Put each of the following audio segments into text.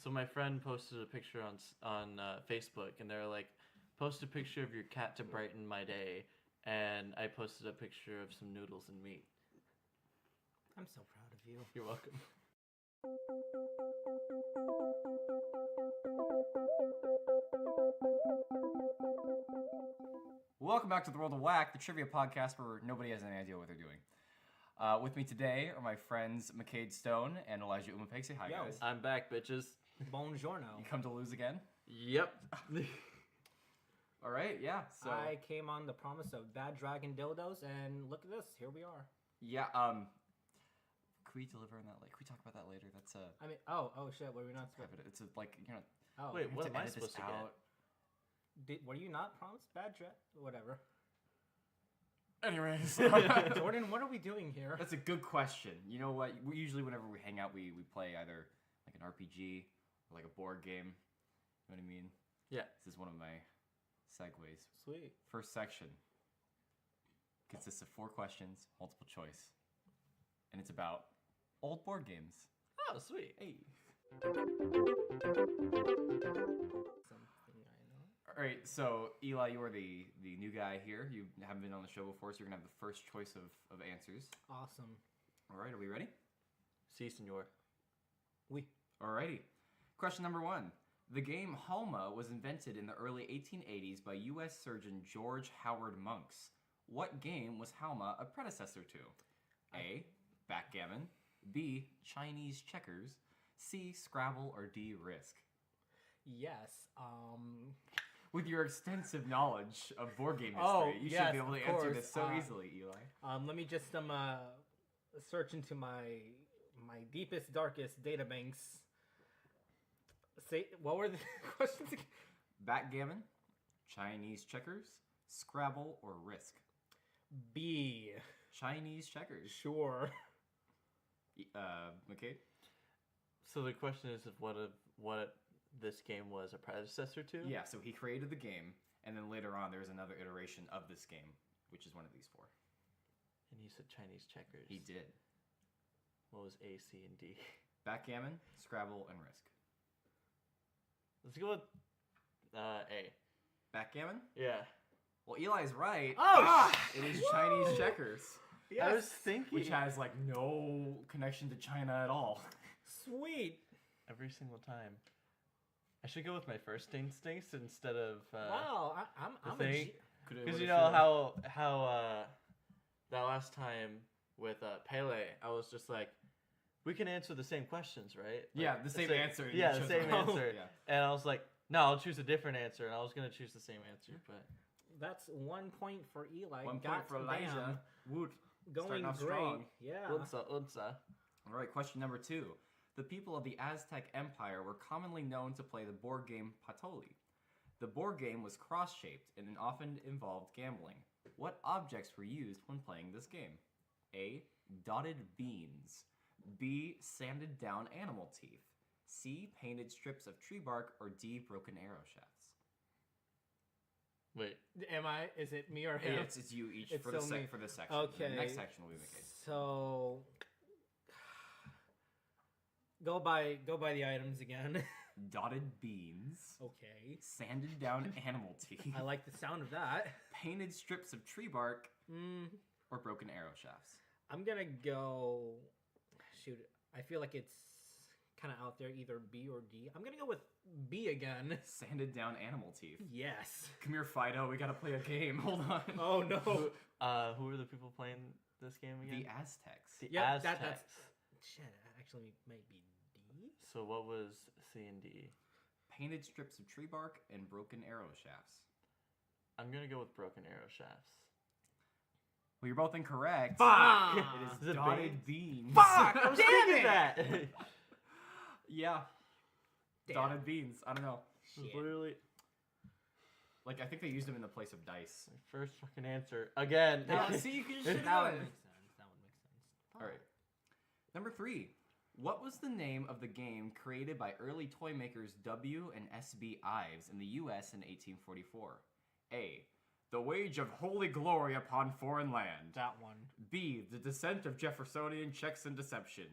So my friend posted a picture on Facebook, and they're like, post a picture of your cat to brighten my day, and I posted a picture of some noodles and meat. I'm so proud of you. You're welcome. Welcome back to the World of Whack, the trivia podcast where nobody has any idea what they're doing. With me today are my friends McCade Stone and Elijah Umapeg. Say hi, Yo. guys. I'm back, bitches. Buongiorno. You come to lose again? Yep. All right, yeah. So I came on the promise of Bad Dragon dildos, and look at this. Here we are. yeah. Can we deliver on that? Like, can we talk about that later? That's I mean, oh shit. What are we not supposed? It's like Oh, Wait, we have what to am I edit this supposed to get? were you not promised Bad Dragon? Whatever. Anyways, Jordan, what are we doing here? that's a good question. You know what? We usually whenever we hang out, we play either like an RPG or like a board game. You know what I mean? Yeah. This is one of my segues. Sweet. First section consists of 4 questions, multiple choice, and it's about old board games. Oh, sweet. Hey. Something I know. All right, so Eli, you are the new guy here. You haven't been on the show before, so you're gonna have the first choice of answers. Awesome. All right, are we ready? Si, senor. We. Alrighty. Question number 1. The game Halma was invented in the early 1880s by U.S. surgeon George Howard Monks. What game was Halma a predecessor to? A. Backgammon. B. Chinese checkers. C. Scrabble. Or D. Risk. Yes. With your extensive knowledge of board game history, Oh, you should yes, be able to of answer course. this so easily, Eli. Let me just search into my deepest, darkest databanks. Say, what were the questions again? Backgammon, Chinese checkers, Scrabble, or Risk? B. Chinese checkers. Sure. McCade? So the question is of what this game was a predecessor to? Yeah, so he created the game, and then later on there's another iteration of this game, which is one of these 4. And you said Chinese checkers. He did. What was A, C, and D? Backgammon, Scrabble, and Risk. Let's go with A. Backgammon? Yeah. Well, Eli's right. Oh, It is Chinese checkers, I was thinking. which has like no connection to China at all. Sweet. Every single time. I should go with my first instincts instead of Wow. I'm a thing. G- Because you know how that last time with Pele, I was just like, we can answer the same questions, right? Yeah, Like, the same answer. and Yeah, you the chose same the wrong- answer. Yeah. And I was like, no, I'll choose a different answer, and I was gonna choose the same answer, but That's 1 point for Eli. 1 point God for damn. Elijah. Woot. Going Starting off great. strong. Yeah. unsa. All right, question number 2. The people of the Aztec Empire were commonly known to play the board game Patoli. The board game was cross-shaped and often involved gambling. What objects were used when playing this game? A. Dotted beans. B. Sanded down animal teeth. C. Painted strips of tree bark. Or D. Broken arrow shafts. Wait, Is it me or Hey, him? it's you each It's for still me. for this section. Okay. The next section will be McCade. So go by the items again. Dotted beans. Okay. Sanded down animal teeth. I like the sound of that. Painted strips of tree bark. Mm, Or broken arrow shafts. I'm gonna go. Shoot, I feel like it's kind of out there, either B or D. I'm gonna go with B again. Sanded down animal teeth. Yes. Come here, Fido. We gotta play a game. Hold on. Oh no. who are the people playing this game again? The Aztecs. The Yep, Aztecs. that's shit. Actually, might be D. So what was C and D? Painted strips of tree bark and broken arrow shafts. I'm gonna go with broken arrow shafts. Well, you're both incorrect. Fuck! It Is is it dotted beans. Fuck! I was Damn thinking it! that. Yeah. Damn. Dotted beans. I don't know. Shit. Literally Like, I think they used them in the place of dice. my first fucking answer again. See, you can just That would make sense. That would make sense. All right. Number 3. What was the name of the game created by early toy makers W and SB Ives in the U.S. in 1844? A. The Wage of Holy Glory Upon Foreign Land. That one. B. The Descent of Jeffersonian Checks and Deception.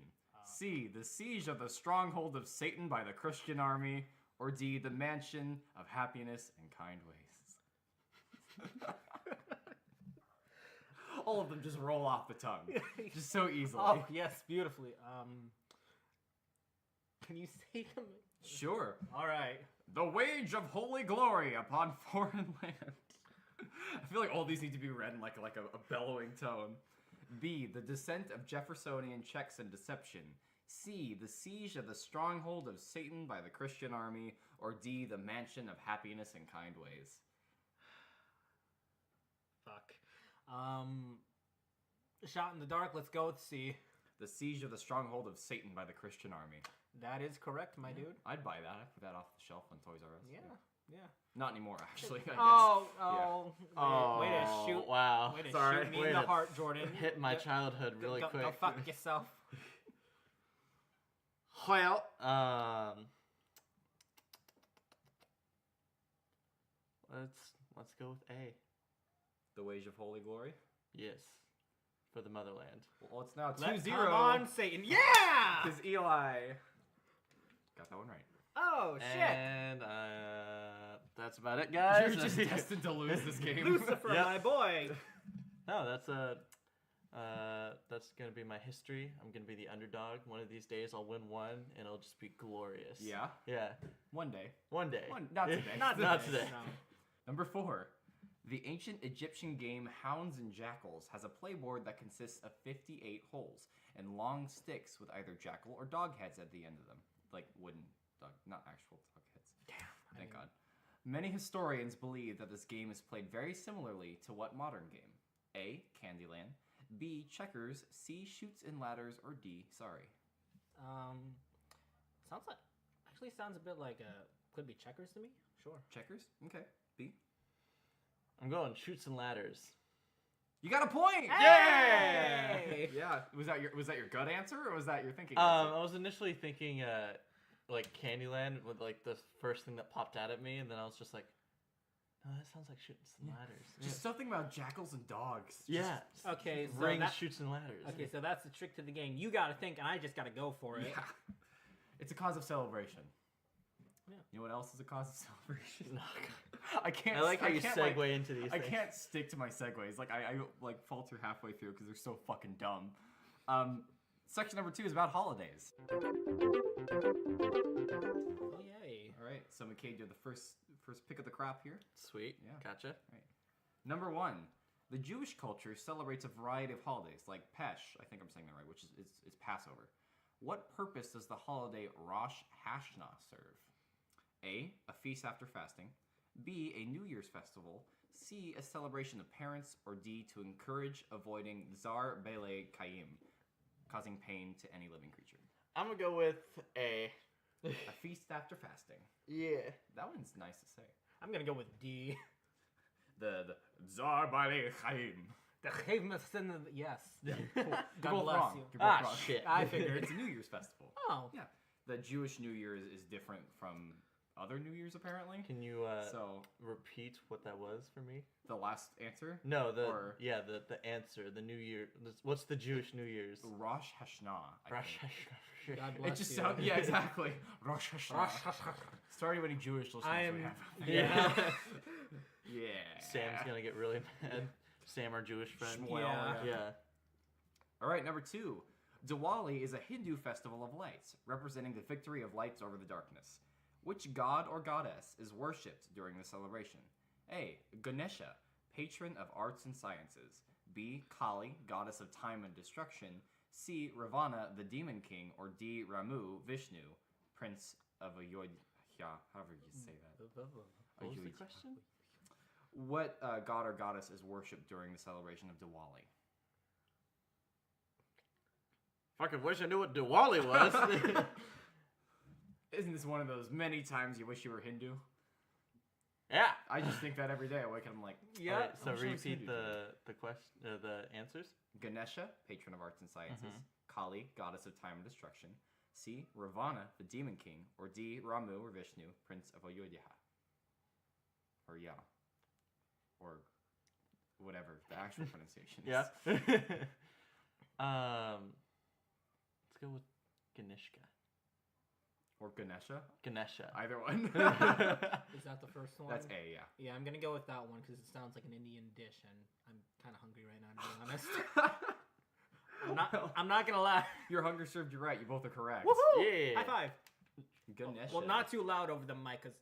C. The siege of the stronghold of Satan by the Christian army. Or D. The mansion of happiness and kind ways. All of them just roll off the tongue. Just so easily. Oh, yes, beautifully. Can you say them? Sure. All right. The wage of holy glory upon foreign land. I feel like all these need to be read in like a bellowing tone. B. The descent of Jeffersonian checks and deception. C. The siege of the stronghold of Satan by the Christian army. Or D. The mansion of happiness and kind ways. Fuck. Shot in the dark. Let's go with C. The siege of the stronghold of Satan by the Christian army. That is correct, my dude. I'd buy that. I'd put that off the shelf on Toys R Us. Yeah. Not anymore, actually. I guess. Oh. Yeah. Way to shoot. Wow. Way to Sorry. shoot me Way in the to heart, Jordan. hit my Go- childhood really quick. Go fuck yourself. Well, let's go with A. The wage of holy glory. Yes, for the motherland. Well, it's now Let's 2-0. come on, Satan. Yeah! Because Eli got that one right. Oh, shit. And that's about it, guys. You're just destined to lose this game. Lucifer, Yep. my boy. No, that's gonna be my history. I'm gonna be the underdog. One of these days, I'll win one, and it'll just be glorious. Yeah. Yeah. One day. One day. Not today. Not today. No. Number 4. The ancient Egyptian game Hounds and Jackals has a playboard that consists of 58 holes and long sticks with either jackal or dog heads at the end of them. Like wooden dog, not actual dog heads. Damn. Thank God. Many historians believe that this game is played very similarly to what modern game? A. Candyland. B. Checkers. C. Shoots and Ladders. Or D. Sorry. Sounds a bit like could be checkers to me. Sure. Checkers? Okay. B. I'm going shoots and ladders. You got a point! Hey! Yeah. Was that your gut answer or was that your thinking I answer? was initially thinking like Candyland with like the first thing that popped out at me, and then I was just like, no, that sounds like shoots and ladders. Just something about jackals and dogs. Yeah. Okay, so Ring that- shoots and ladders. Okay, so that's the trick to the game. You gotta think, and I just gotta go for it. Yeah. It's a cause of celebration. Yeah. You know what else is a cause of celebration? No, I can't. I like how you can't, segue like, into these. I things. can't stick to my segues. Like I like falter halfway through because they're so fucking dumb. Section number 2 is about holidays. Oh yay! All right, so McKay, you're the first pick of the crop here. Sweet. Yeah. Gotcha. Number 1, the Jewish culture celebrates a variety of holidays, like Pesh. I think I'm saying that right, which is Passover. What purpose does the holiday Rosh Hashanah serve? A. A feast after fasting. B. A New Year's festival. C. A celebration of parents. Or D. To encourage avoiding Zar Bele Kayim, causing pain to any living creature. I'm gonna go with A. A feast after fasting. Yeah. That one's nice to say. I'm gonna go with D. The Zar Bele Kayim. The Chayim yes. Cool. God You're both bless wrong. you. You're both Ah, wrong. shit. I figured. It's a New Year's festival. Oh. Yeah. The Jewish New Year is different from other New Years, apparently. Can you So, repeat what that was for me? the last answer? No, the answer, the New Year. What's the Jewish New Year's? Rosh Hashanah. I Rosh think. Hashanah. God It bless just you. sounds, yeah, exactly. Rosh Hashanah. Sorry to any Jewish listeners I am- we have. Yeah. Yeah. Sam's gonna get really mad. Sam, our Jewish friend. Shmuel, Yeah. Yeah. All right, number 2. Diwali is a Hindu festival of lights, representing the victory of lights over the darkness. Which god or goddess is worshipped during the celebration? A. Ganesha, patron of arts and sciences. B. Kali, goddess of time and destruction. C. Ravana, the demon king. Or D. Ramu, Vishnu, prince of Ayodhya. However you say that. What was the Ayodhya. question? What god or goddess is worshipped during the celebration of Diwali? Fucking wish I knew what Diwali was. Isn't this one of those many times you wish you were Hindu? Yeah. I just think that every day. I wake up and I'm like, Yeah. Alright, so I wish I was repeat Hindu the question, the answers. Ganesha, patron of arts and sciences. Mhm. Kali, goddess of time and destruction. C. Ravana, the demon king. Or D. Ramu or Vishnu, prince of Ayodhya. Or yeah. Or whatever the actual pronunciation is. Yeah. Let's go with Ganishka. Or Ganesha? Ganesha. Either one. Is that the first one? That's A, yeah. Yeah, I'm gonna go with that one because it sounds like an Indian dish, and I'm kind of hungry right now, to be honest. I'm not gonna lie. Your hunger served you right. You both are correct. Woohoo! Yeah. High five. Ganesha. Well, not too loud over the mic, cause.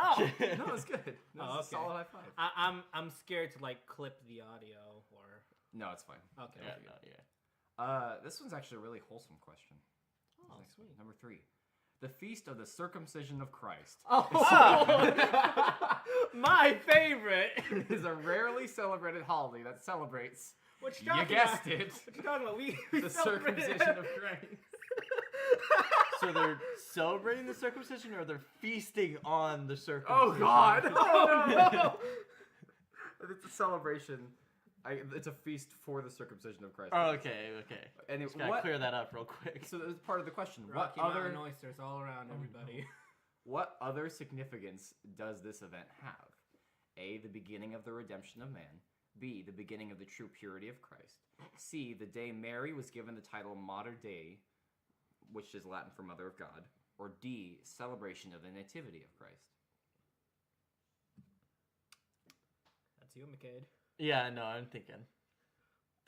Oh! No, it's good. That's Oh, a okay. solid high five. I'm scared to like clip the audio or. No, it's fine. Okay. Yeah, no, yeah. This one's actually a really wholesome question. Oh, Next one, sweet. number 3. The Feast of the Circumcision of Christ Oh, my favorite. is a rarely celebrated holiday that celebrates, What you you talking guessed about? it, What you talking about? We the celebrated- circumcision of Christ. So they're celebrating the circumcision, or they're feasting on the circumcision? Oh, God. Oh no! It's a celebration. It's a feast for the circumcision of Christ. Oh, okay, okay. And Just gotta clear that up real quick. So that was part of the question. Rocky what other Mountain oysters all around everybody. What other significance does this event have? A, the beginning of the redemption of man. B, the beginning of the true purity of Christ. C, the day Mary was given the title Mater Dei, which is Latin for Mother of God. Or D, celebration of the nativity of Christ. That's you, McCade. Yeah, no, I'm thinking.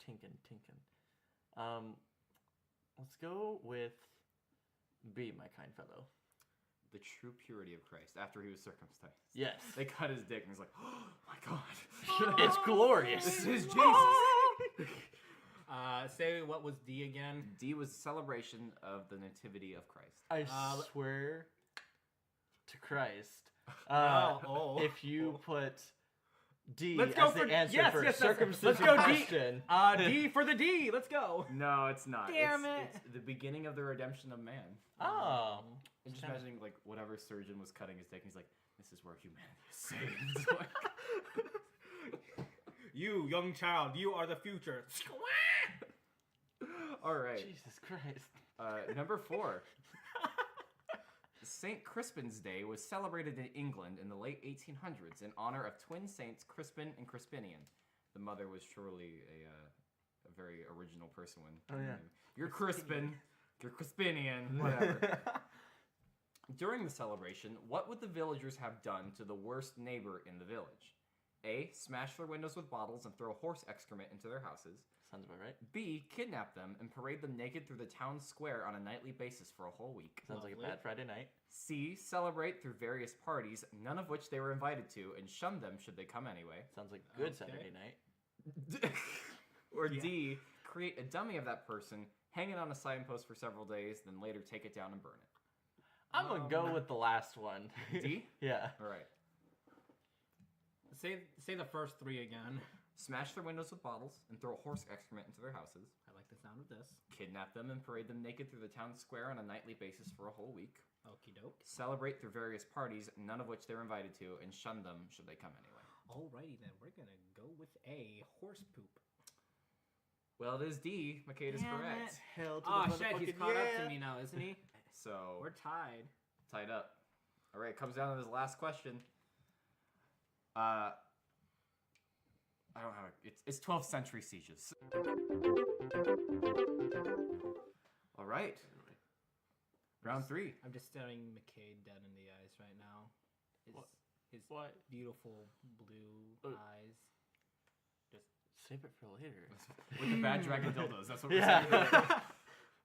Tinkin. Let's go with B, my kind fellow. The true purity of Christ after he was circumcised. Yes. They cut his dick and he's like, oh my God. It's glorious. This is Jesus. Say what was D again? D was celebration of the nativity of Christ. I Uh, swear to Christ. If you put D Let's go as for the answer yes, for yes, circumcision let's go D. question. D for the D. Let's go. No, it's not. Damn it's, it. It's the beginning of the redemption of man. Oh. I'm just Kinda- imagining like whatever surgeon was cutting his dick. He's like, "This is where humanity is saved." You, young child, you are the future. All right. Jesus Christ. Number 4. Saint Crispin's Day was celebrated in England in the late 1800s in honor of twin saints Crispin and Crispinian. The mother was surely a very original person when. Oh, yeah. You're Crispin. You're Crispinian. Whatever. During the celebration, what would the villagers have done to the worst neighbor in the village? A. Smash their windows with bottles and throw horse excrement into their houses. Sounds about right. B. Kidnap them and parade them naked through the town square on a nightly basis for a whole week. Sounds like a Lovely. bad Friday night. C. Celebrate through various parties, none of which they were invited to, and shun them should they come anyway. Sounds like a good Okay. Saturday night. Or Yeah. D. Create a dummy of that person, hang it on a signpost for several days, then later take it down and burn it. I'm gonna go with the last one. D? Yeah. All right. Say the first 3 again. Smash their windows with bottles and throw horse excrement into their houses. I like the sound of this. Kidnap them and parade them naked through the town square on a nightly basis for a whole week. Okie doke. Celebrate through various parties, none of which they were invited to, and shun them should they come anyway. Alrighty then, we're gonna go with A. Horse poop. Well, it is D. McCade is correct. Hell to Oh the shit, he's motherfucking caught up yeah. to me now, isn't he? So We're tied. tied up. All right, comes down to this last question. I don't have it. It's 12th century sieges. All right. Round 3. I'm just staring McCade dead in the eyes right now. What? His What? beautiful blue eyes. Save it for later. With the bad dragon dildos. That's what we're Yeah. saying.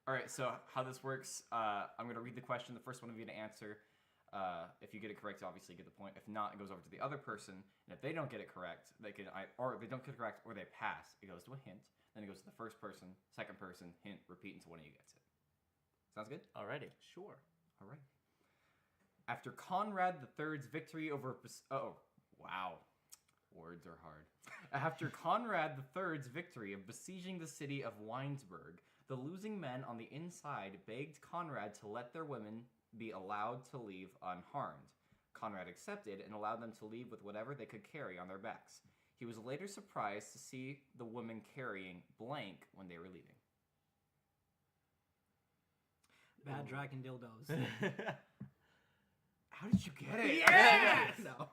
All right, so how this works, I'm going to read the question. The first one of you to answer. If you get it correct, obviously you get the point. If not, it goes over to the other person. And if they don't get it correct, or if they don't get it correct, or they pass, it goes to a hint. Then it goes to the first person, second person, hint, repeat until one of you gets it. Sounds good? Alrighty. Sure. All right. After Conrad III's victory over... Oh, wow. Words are hard. After Conrad III's victory of besieging the city of Weinsberg, the losing men on the inside begged Conrad to let their women be allowed to leave unharmed. Conrad accepted and allowed them to leave with whatever they could carry on their backs. He was later surprised to see the women carrying blank when they were leaving. Bad dragon dildos. How did you get it? Yes! No.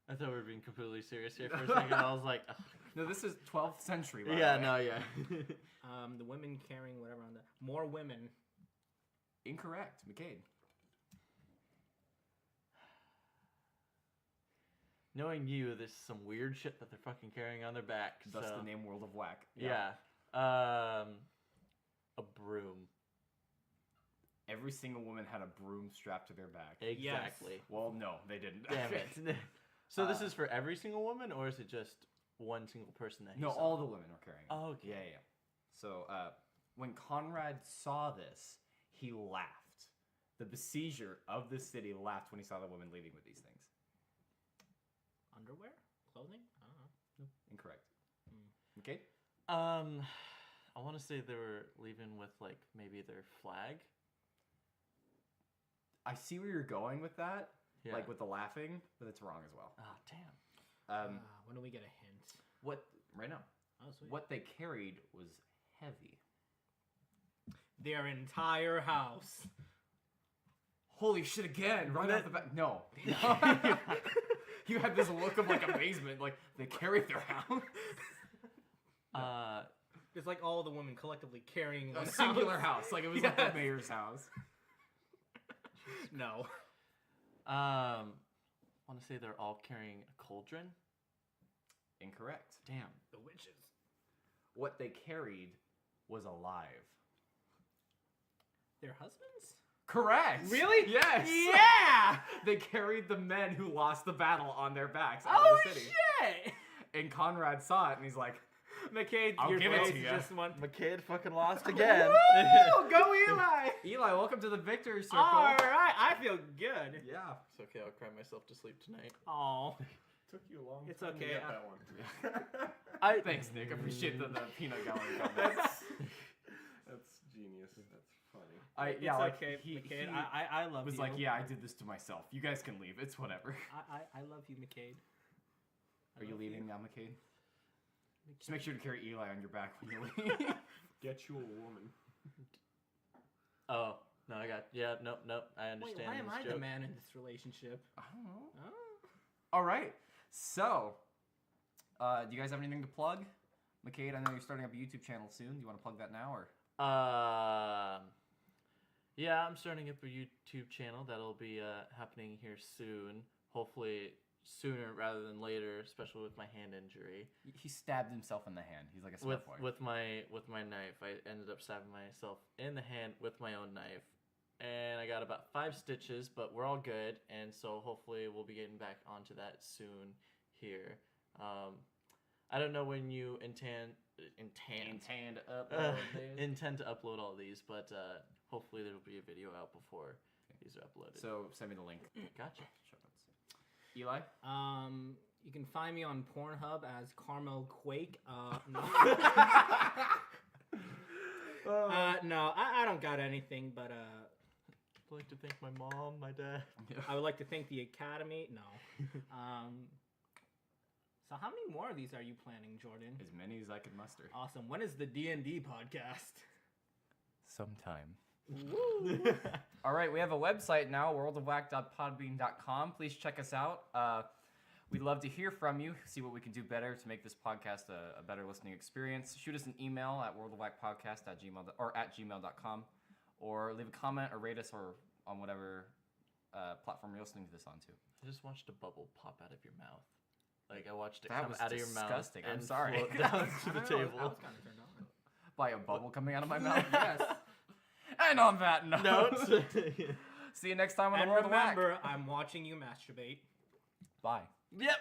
I thought we were being completely serious here for a second. I was like, ugh. No, this is 12th century. By Yeah, the way. no, yeah. The women carrying whatever on the more women. Incorrect, McCade. Knowing you, there's some weird shit that they're fucking carrying on their back. Thus so. the name World of Whack. Yeah. A broom. Every single woman had a broom strapped to their back. Exactly. Well, no, they didn't. Damn it. So this is for every single woman, or is it just one single person that he No, saw? all the women were carrying it. Oh, okay. Yeah. So when Conrad saw this, he laughed. The besieger of the city laughed when he saw the women leaving with these things. Underwear? Clothing? I don't know. Incorrect. Okay. I want to say they were leaving with like maybe their flag. I see where you're going with that, Yeah. like with the laughing, but it's wrong as well. Oh damn. When do we get a hint? What right now? Oh, sweet. What they carried was heavy. Their entire house. Holy shit! Again, right off the bat. No. You had this look of like amazement, like they carried their house. It's like all the women collectively carrying A one singular house, like it was like Yes. the mayor's house. No. I want to say they're all carrying a cauldron. Incorrect. Damn. The witches. What they carried was alive. Their husbands? Correct. Really? Yes. Yeah! They carried the men who lost the battle on their backs out Oh, of the city. shit! And Conrad saw it and he's like, McCade, I'll your give it face to is ya. just one. McCade fucking lost again. Woo! Go Eli! Eli, welcome to the victory circle. All right, I feel good. Yeah. It's okay. I'll cry myself to sleep tonight. Oh, Took you a long It's time to okay, get I- that one. Thanks, Nick. Appreciate the peanut gallery comment. That's genius. That's funny. it's okay, McCade. I love was you. like, yeah, I did this to myself. You guys can leave. It's whatever. I love you, McCade. Are you leaving now, McCade? Just make sure to carry Eli on your back when you leave. Get you a woman. Oh no, I got nope. I Wait, understand. why am this I joke. the man in this relationship? I don't know. Oh. All right. So, do you guys have anything to plug? McCade, I know you're starting up a YouTube channel soon. Do you want to plug that now, or? Yeah, I'm starting up a YouTube channel that'll be happening here soon. Hopefully sooner rather than later, especially with my hand injury. He stabbed himself in the hand. He's like a smart boy. With my knife, I ended up stabbing myself in the hand with my own knife, and I got about 5 stitches, but we're all good, and so hopefully we'll be getting back onto that soon here. I don't know when you intend to upload all these, but hopefully there will be a video out before these are uploaded. So send me the link. Gotcha. Show notes. Eli? You can find me on Pornhub as Carmel Quake. No. No, I don't got anything, but I'd like to thank my mom, my dad. I would like to thank the Academy. No. So how many more of these are you planning, Jordan? As many as I could muster. Awesome. When is the D&D podcast? Sometime. Woo! All right, we have a website now, worldofwhack.podbean.com. Please check us out. We'd love to hear from you, see what we can do better to make this podcast a better listening experience. Shoot us an email at worldofwhackpodcast@gmail.com, or leave a comment or rate us or on whatever platform you're listening to this onto. I just watched a bubble pop out of your mouth. Like I watched it That come was out of your mouth disgusting. I'm and sorry. float down to the I table. was kind of turned on. By a bubble coming out of my mouth? Yes. And on that note, Notes. see you next time on And the World of Whack. remember, I'm watching you masturbate. Bye. Yep.